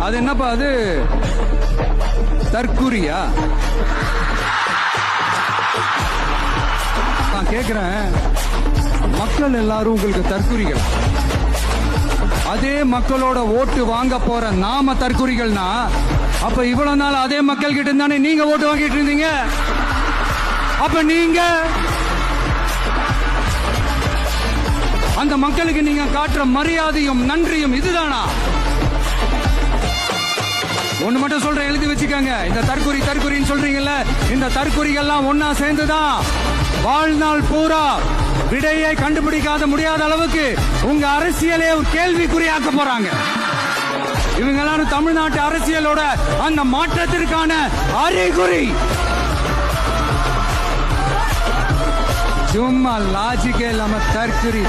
அது என்னப்பா அது தற்குறியா? நான் கேக்குறேன், மக்கள் எல்லாரும் உங்களுக்கு தற்குறிகள். அதே மக்களோட ஓட்டு வாங்க போற நாம தற்குறிகள்னா, அப்ப இவ்வளவு நாள் அதே மக்கள் கிட்ட இருந்தானே நீங்க ஓட்டு வாங்கிட்டு இருந்தீங்க. அப்ப நீங்க அந்த மக்களுக்கு நீங்க காட்டுற மரியாதையும் நன்றியும் இதுதானா? ஒண்ணு மட்டும் சொல்றேன், எழுதி வச்சுக்கோங்க. இந்த தற்குறின்னு சொல்றீங்கல்ல, இந்த தற்குறிகள்லாம் ஒன்னா சேர்ந்துதான் வாழ்நாள் பூரா விடையை கண்டுபிடிக்காத முடியாத அளவுக்கு உங்க அரசியலே ஒரு கேள்விக்குறியாக்க போறாங்க. இவங்க எல்லாரும் தமிழ்நாட்டு அரசியலோட அந்த மாற்றத்திற்கான அறிகுறி. சும்மா லாஜிக்கே இல்லாம தற்குறி